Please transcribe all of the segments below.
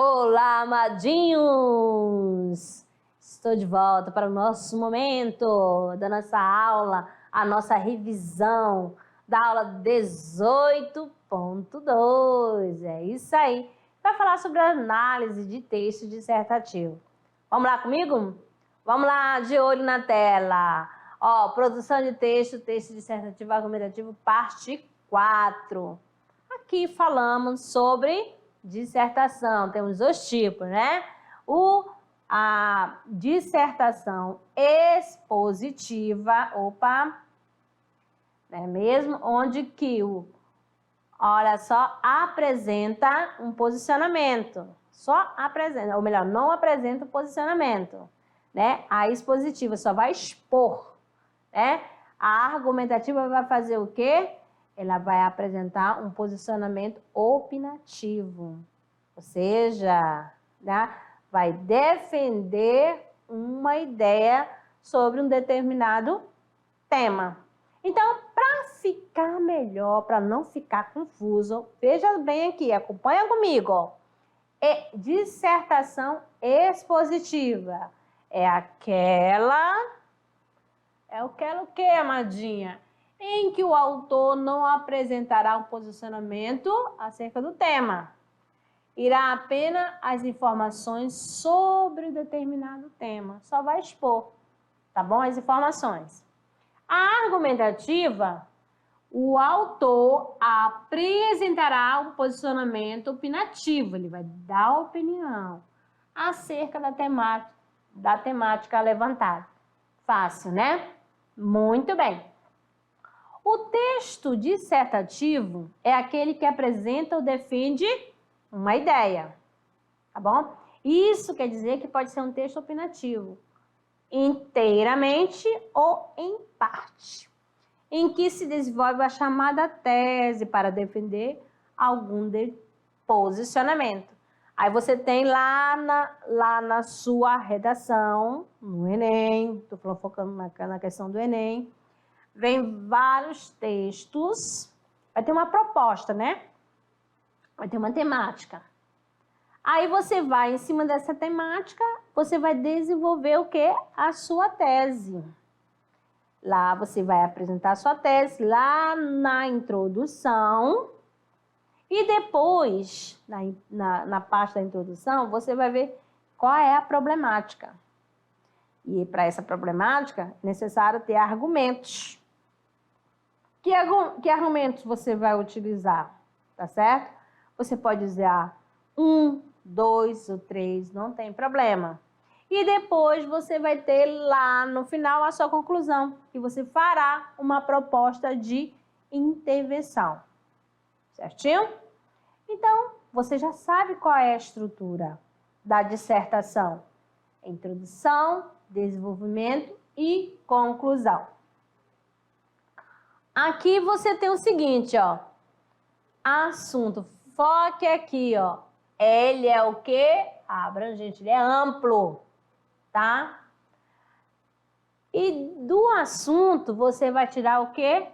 Olá, amadinhos! Estou de volta para o nosso momento da nossa aula, a nossa revisão da aula 18.2. É isso aí, para falar sobre a análise de texto dissertativo. Vamos lá comigo? Vamos lá, de olho na tela. Ó, produção de texto dissertativo argumentativo, parte 4. Aqui falamos sobre dissertação, temos dois tipos, né? A dissertação expositiva, não é mesmo? Onde que olha só, apresenta um posicionamento. Só apresenta, ou melhor, não apresenta o posicionamento, né? A expositiva só vai expor, né? A argumentativa vai fazer o quê? Ela vai apresentar um posicionamento opinativo, ou seja, né, vai defender uma ideia sobre um determinado tema. Então, para ficar melhor, para não ficar confuso, veja bem aqui, acompanha comigo, ó. Dissertação expositiva é aquela o que, amadinha? Em que o autor não apresentará um posicionamento acerca do tema. Irá apenas as informações sobre determinado tema. Só vai expor, tá bom? As informações. A argumentativa, o autor apresentará um posicionamento opinativo. Ele vai dar opinião acerca da temática levantada. Fácil, né? Muito bem. O texto dissertativo é aquele que apresenta ou defende uma ideia, tá bom? Isso quer dizer que pode ser um texto opinativo, inteiramente ou em parte, em que se desenvolve a chamada tese para defender algum posicionamento. Aí você tem lá na sua redação, no Enem, estou focando na questão do Enem, vem vários textos, vai ter uma proposta, né? Vai ter uma temática. Aí você vai, em cima dessa temática, você vai desenvolver o quê? A sua tese. Lá você vai apresentar a sua tese, lá na introdução. E depois, na parte da introdução, você vai ver qual é a problemática. E para essa problemática, é necessário ter argumentos. Que argumentos você vai utilizar, tá certo? Você pode usar 1, 2 ou 3, não tem problema. E depois você vai ter lá no final a sua conclusão, que você fará uma proposta de intervenção. Certinho? Então, você já sabe qual é a estrutura da dissertação: introdução, desenvolvimento e conclusão. Aqui você tem o seguinte, ó, assunto, foque aqui, ó, ele é o quê? Abrangente, ele é amplo, tá? E do assunto você vai tirar o quê?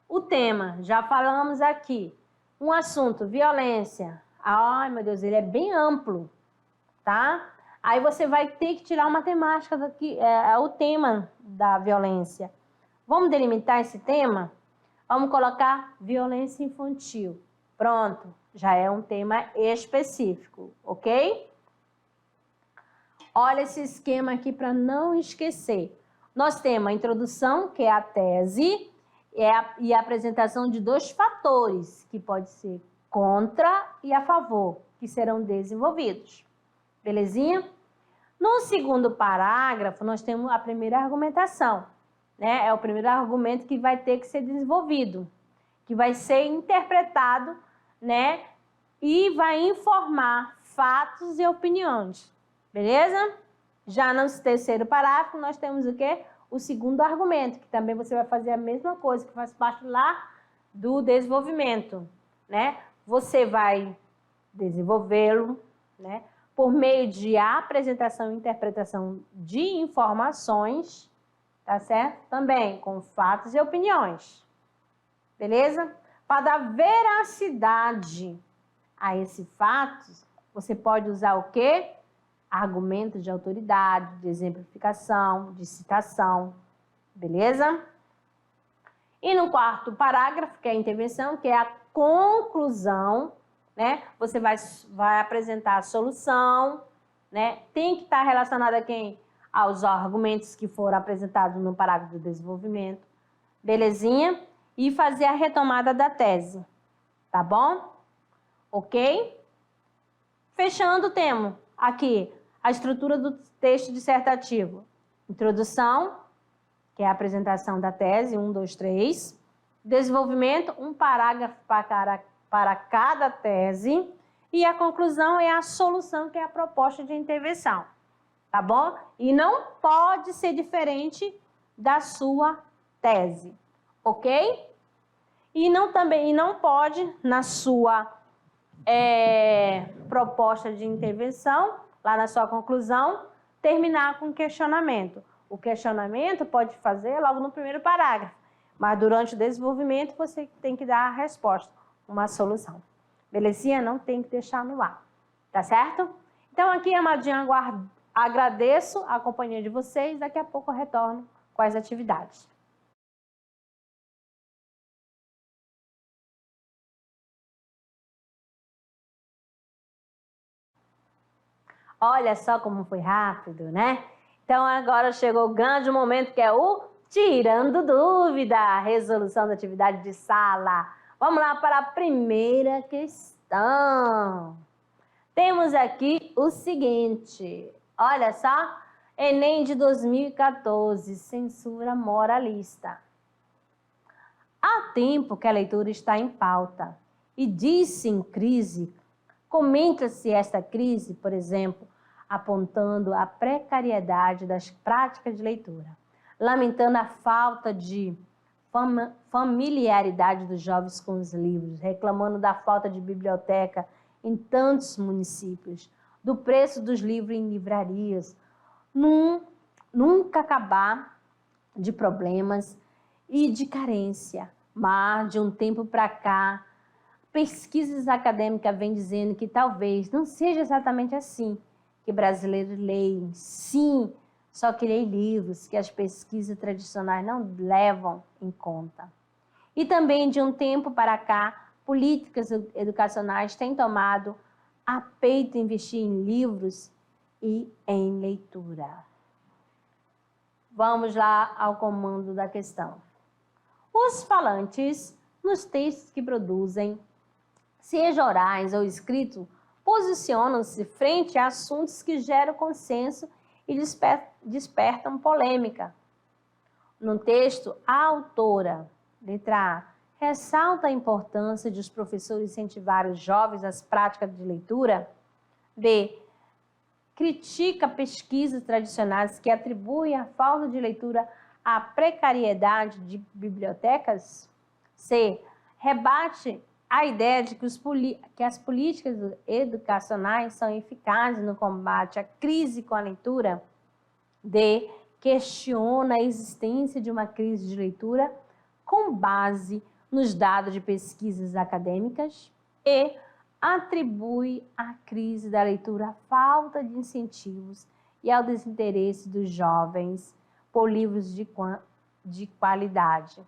O tema, já falamos aqui. Um assunto, violência, ai meu Deus, ele é bem amplo, tá? Aí você vai ter que tirar uma temática daqui, o tema da violência. Vamos delimitar esse tema? Vamos colocar violência infantil. Pronto, já é um tema específico, ok? Olha esse esquema aqui para não esquecer. Nós temos a introdução, que é a tese, e a apresentação de dois fatores, que pode ser contra e a favor, que serão desenvolvidos. Belezinha? No segundo parágrafo, nós temos a primeira argumentação. Né? É o primeiro argumento que vai ter que ser desenvolvido, que vai ser interpretado, né? E vai informar fatos e opiniões, beleza? Já no terceiro parágrafo, nós temos o quê? O segundo argumento, que também você vai fazer a mesma coisa, que faz parte lá do desenvolvimento, né? Você vai desenvolvê-lo, né? Por meio de apresentação e interpretação de informações, tá certo? Também com fatos e opiniões, beleza? Para dar veracidade a esses fatos Você pode usar o quê? Argumentos de autoridade, de exemplificação, de citação, beleza? E no quarto parágrafo, que é a intervenção, que é a conclusão, né? Você vai apresentar a solução, né? Tem que estar relacionada a quem? Aos argumentos que foram apresentados no parágrafo de desenvolvimento, belezinha? E fazer a retomada da tese, tá bom? Ok? Fechando, temos aqui a estrutura do texto dissertativo. Introdução, que é a apresentação da tese, 1, 2, 3. Desenvolvimento, um parágrafo para cada tese. E a conclusão é a solução, que é a proposta de intervenção. Tá bom? E não pode ser diferente da sua tese. Ok? E não pode, na sua proposta de intervenção, lá na sua conclusão, terminar com questionamento. O questionamento pode fazer logo no primeiro parágrafo, mas durante o desenvolvimento você tem que dar a resposta, uma solução. Belezinha? Não tem que deixar no ar, tá certo? Então aqui, amadinha, agradeço a companhia de vocês, daqui a pouco eu retorno com as atividades. Olha só como foi rápido, né? Então, agora chegou o grande momento, que é o Tirando Dúvida, a resolução da atividade de sala. Vamos lá para a primeira questão. Temos aqui o seguinte, olha só, Enem de 2014, censura moralista. Há tempo que a leitura está em pauta e diz-se em crise. Comenta-se esta crise, por exemplo, apontando a precariedade das práticas de leitura, lamentando a falta de familiaridade dos jovens com os livros, reclamando da falta de biblioteca em tantos municípios, do preço dos livros em livrarias, nunca acabar de problemas e de carência. Mas, de um tempo para cá, pesquisas acadêmicas vêm dizendo que talvez não seja exatamente assim, que brasileiros leem, sim, só que leem livros que as pesquisas tradicionais não levam em conta. E também, de um tempo para cá, políticas educacionais têm tomado a peito investir em livros e em leitura. Vamos lá ao comando da questão. Os falantes, nos textos que produzem, seja orais ou escritos, posicionam-se frente a assuntos que geram consenso e despertam polêmica. No texto, a autora, letra A, ressalta a importância de os professores incentivar os jovens às práticas de leitura. B, critica pesquisas tradicionais que atribuem a falta de leitura à precariedade de bibliotecas. C, rebate a ideia de que as políticas educacionais são eficazes no combate à crise com a leitura. D, questiona a existência de uma crise de leitura com base nos dados de pesquisas acadêmicas. E, atribui à crise da leitura a falta de incentivos e ao desinteresse dos jovens por livros de qualidade.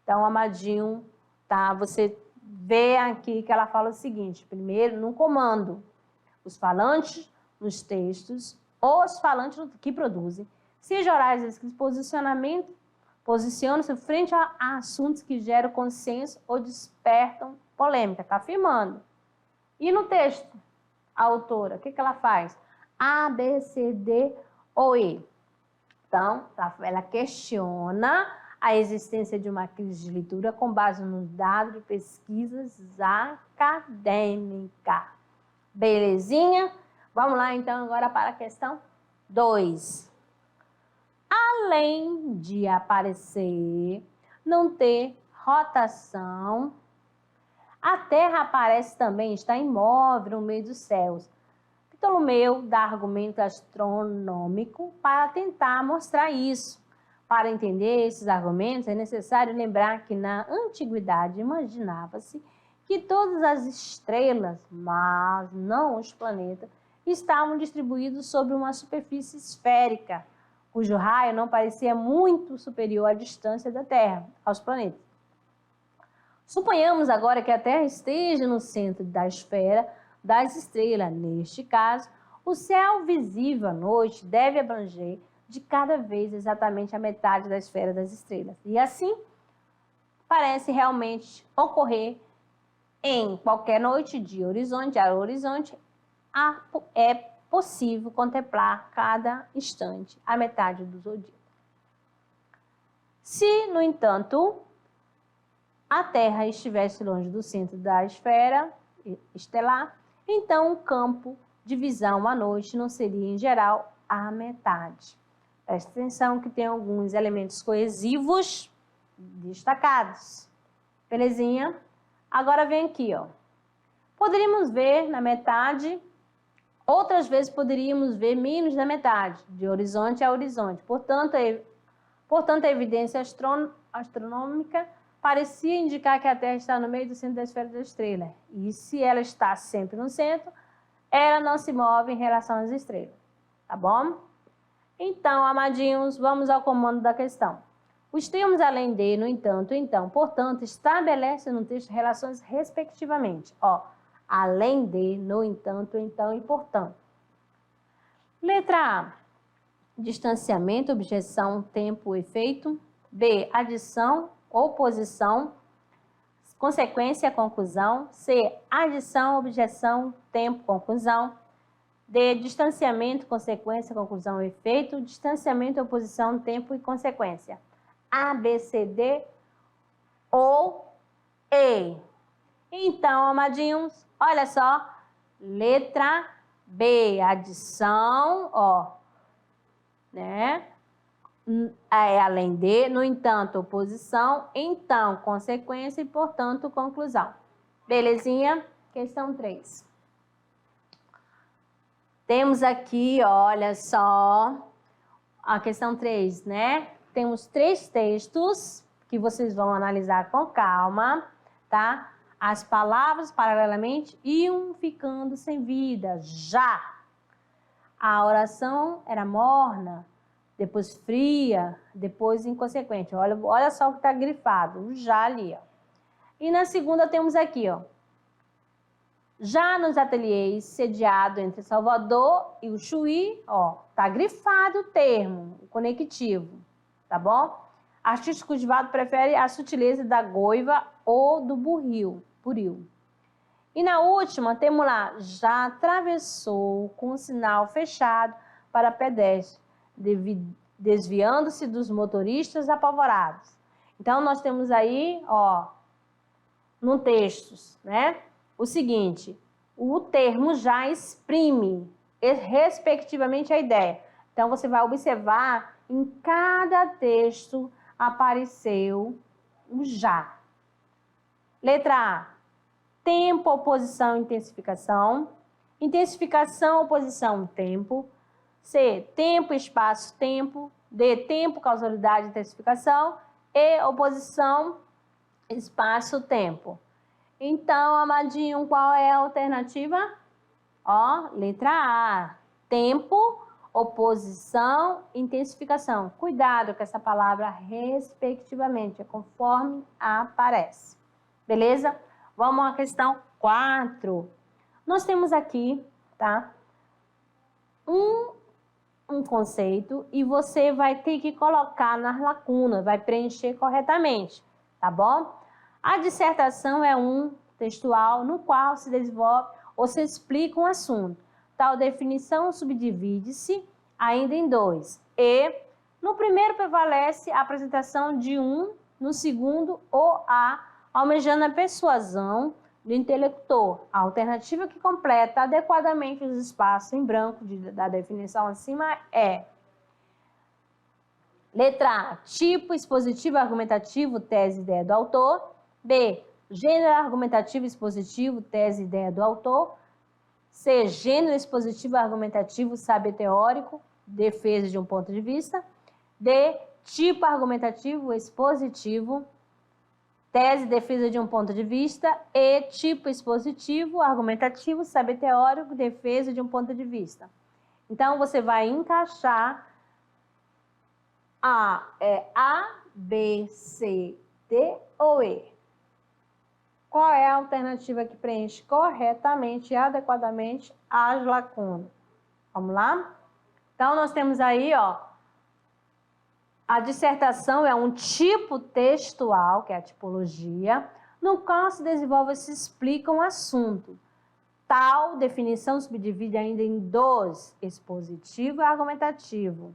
Então, amadinho, tá? Você vê aqui que ela fala o seguinte, primeiro, no comando, os falantes nos textos, os falantes que produzem, seja orais, escritos, posicionam-se frente a assuntos que geram consenso ou despertam polêmica, está afirmando. E no texto, a autora, o que ela faz? A, B, C, D ou E. Então, ela questiona a existência de uma crise de leitura com base nos dados de pesquisas acadêmicas. Belezinha? Vamos lá, então, agora para a questão 2. Além de aparecer, não ter rotação, a Terra parece também estar imóvel no meio dos céus. Ptolomeu dá argumento astronômico para tentar mostrar isso. Para entender esses argumentos, é necessário lembrar que na antiguidade imaginava-se que todas as estrelas, mas não os planetas, estavam distribuídos sobre uma superfície esférica, cujo raio não parecia muito superior à distância da Terra, aos planetas. Suponhamos agora que a Terra esteja no centro da esfera das estrelas. Neste caso, o céu visível à noite deve abranger de cada vez exatamente a metade da esfera das estrelas. E assim, parece realmente ocorrer em qualquer noite de horizonte a horizonte, é possível contemplar cada instante a metade do zodíaco. Se, no entanto, a Terra estivesse longe do centro da esfera estelar, então o campo de visão à noite não seria, em geral, a metade. Preste atenção que tem alguns elementos coesivos destacados. Belezinha? Agora vem aqui, ó. Poderíamos ver na metade, outras vezes poderíamos ver menos da metade, de horizonte a horizonte. Portanto, a evidência astronômica parecia indicar que a Terra está no meio do centro da esfera da estrela. E se ela está sempre no centro, ela não se move em relação às estrelas. Tá bom? Então, amadinhos, vamos ao comando da questão. Os termos além de, no entanto, então, portanto, estabelece no texto relações respectivamente. Ó, além de, no entanto, então e portanto. Letra A. Distanciamento, objeção, tempo, efeito. B. Adição, oposição, consequência, conclusão. C. Adição, objeção, tempo, conclusão. D. Distanciamento, consequência, conclusão, efeito. Distanciamento, oposição, tempo e consequência. A, B, C, D ou E. Então, amadinhos, olha só. Letra B, adição, ó, né? É além de, no entanto, oposição, então, consequência e, portanto, conclusão. Belezinha? Questão 3. Temos aqui, olha só, a questão 3, né? Temos 3 textos que vocês vão analisar com calma, tá? As palavras, paralelamente, iam ficando sem vida, já. A oração era morna, depois fria, depois inconsequente. Olha só o que está grifado, o já ali, ó. E na segunda temos aqui, ó. Já nos ateliês sediado entre Salvador e o Chuí, ó, tá grifado o termo, o conectivo. Tá bom? Artista cultivado prefere a sutileza da goiva ou do buril. E na última, temos lá, já atravessou com o sinal fechado para pedestre, desviando-se dos motoristas apavorados. Então, nós temos aí, ó, no texto, né, o seguinte, o termo já exprime, respectivamente, a ideia. Então, você vai observar em cada texto apareceu o já. Letra A. Tempo, oposição, intensificação. Intensificação, oposição, tempo. C. Tempo, espaço, tempo. D. Tempo, causalidade, intensificação. E. Oposição, espaço, tempo. Então, amadinho, qual é a alternativa? Ó, letra A. Tempo, oposição, intensificação. Cuidado com essa palavra respectivamente, é conforme aparece. Beleza? Vamos à questão 4. Nós temos aqui, tá? Um conceito e você vai ter que colocar nas lacunas, vai preencher corretamente, tá bom? A dissertação é um textual no qual se desenvolve ou se explica um assunto. Tal definição subdivide-se ainda em 2. E, no primeiro prevalece a apresentação de um, no segundo, o a, almejando a persuasão do intelector. A alternativa que completa adequadamente os espaços em branco da definição acima é: letra A, tipo expositivo argumentativo, tese, ideia do autor. B, gênero argumentativo expositivo, tese, ideia do autor. C, gênero expositivo argumentativo, saber teórico, defesa de um ponto de vista. D, tipo argumentativo expositivo, tese, defesa de um ponto de vista, e tipo expositivo, argumentativo, saber teórico, defesa de um ponto de vista. Então, você vai encaixar A, B, C, D ou E. Qual é a alternativa que preenche corretamente e adequadamente as lacunas? Vamos lá? Então, nós temos aí, ó, a dissertação é um tipo textual, que é a tipologia, no qual se desenvolve e se explica um assunto. Tal definição subdivide ainda em dois, expositivo e argumentativo,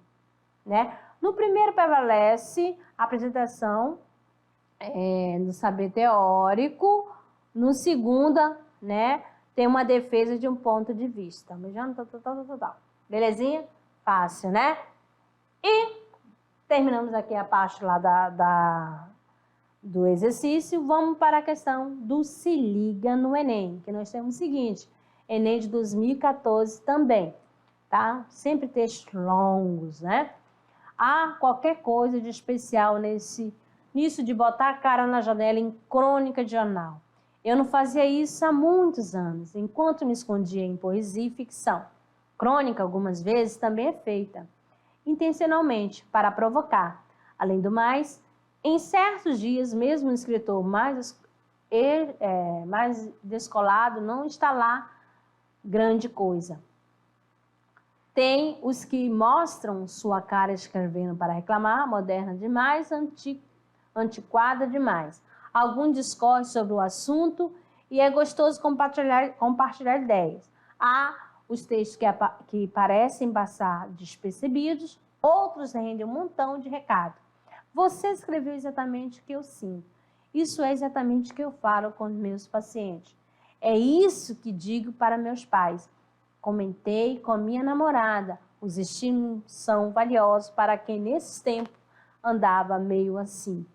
né? No primeiro prevalece a apresentação do saber teórico, no segundo, né, tem uma defesa de um ponto de vista. Belezinha? Fácil, né? E terminamos aqui a parte lá do exercício. Vamos para a questão do Se Liga no Enem, que nós temos o seguinte, Enem de 2014 também, tá? Sempre textos longos, né? Há qualquer coisa de especial nisso de botar a cara na janela em crônica de jornal. Eu não fazia isso há muitos anos, enquanto me escondia em poesia e ficção. Crônica, algumas vezes, também é feita intencionalmente, para provocar. Além do mais, em certos dias, mesmo um escritor mais descolado não está lá grande coisa. Tem os que mostram sua cara escrevendo para reclamar, moderna demais, antiquada demais. Algum discorre sobre o assunto e é gostoso compartilhar ideias. Há os textos que parecem passar despercebidos, outros rendem um montão de recado. Você escreveu exatamente o que eu sinto. Isso é exatamente o que eu falo com meus pacientes. É isso que digo para meus pais. Comentei com a minha namorada. Os estímulos são valiosos para quem nesses tempos andava meio assim.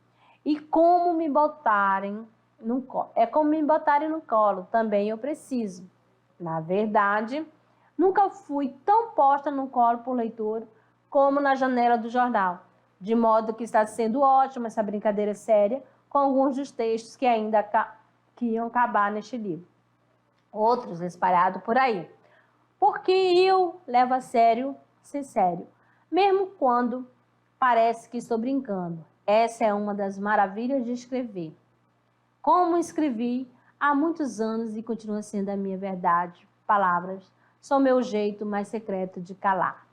E como me botarem no colo. É como me botarem no colo, também eu preciso. Na verdade, nunca fui tão posta no colo por leitor como na janela do jornal. De modo que está sendo ótima essa brincadeira séria com alguns dos textos que ainda iam acabar neste livro. Outros espalhados por aí. Porque eu levo a sério ser sério, mesmo quando parece que estou brincando. Essa é uma das maravilhas de escrever. Como escrevi há muitos anos e continua sendo a minha verdade, palavras são meu jeito mais secreto de calar.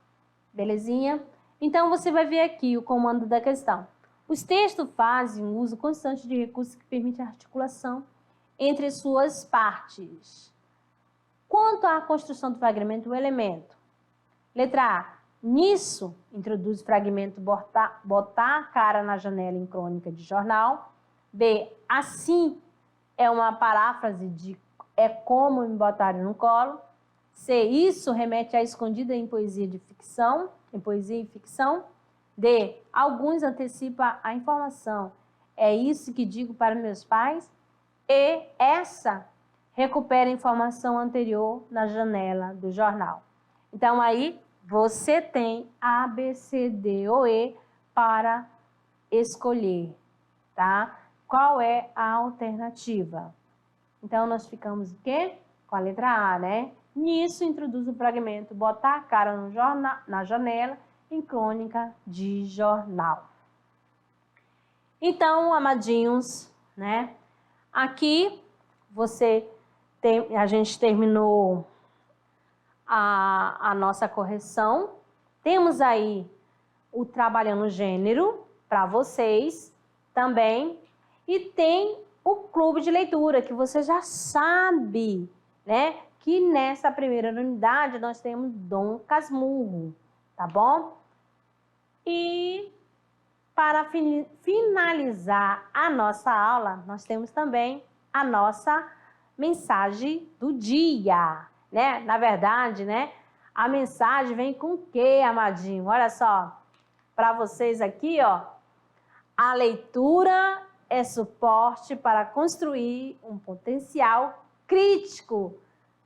Belezinha? Então, você vai ver aqui o comando da questão. Os textos fazem um uso constante de recursos que permitem a articulação entre suas partes. Quanto à construção do fragmento, o elemento. Letra A. Nisso, introduz o fragmento botar a cara na janela em crônica de jornal. B. Assim é uma paráfrase de é como me botarem no colo. C. Isso remete à escondida em poesia de ficção, em poesia e ficção. D. Alguns antecipam a informação. É isso que digo para meus pais. E. Essa recupera a informação anterior na janela do jornal. Então, aí, você tem A, B, C, D ou E para escolher, tá? Qual é a alternativa? Então, nós ficamos o quê? Com a letra A, né? Nisso, introduz o fragmento botar a cara no jornal, na janela em crônica de jornal. Então, amadinhos, né? Aqui, a gente terminou a nossa correção. Temos aí o Trabalhando Gênero para vocês também. E tem o clube de leitura, que você já sabe, né? Que nessa primeira unidade nós temos Dom Casmurro, tá bom? E para finalizar a nossa aula, nós temos também a nossa mensagem do dia, né? Na verdade, né? A mensagem vem com o quê, amadinho? Olha só, para vocês aqui, ó. A leitura é suporte para construir um potencial crítico.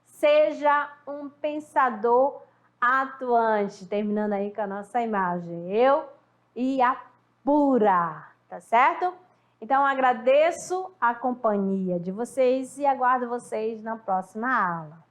Seja um pensador atuante. Terminando aí com a nossa imagem. Eu e a pura, tá certo? Então, agradeço a companhia de vocês e aguardo vocês na próxima aula.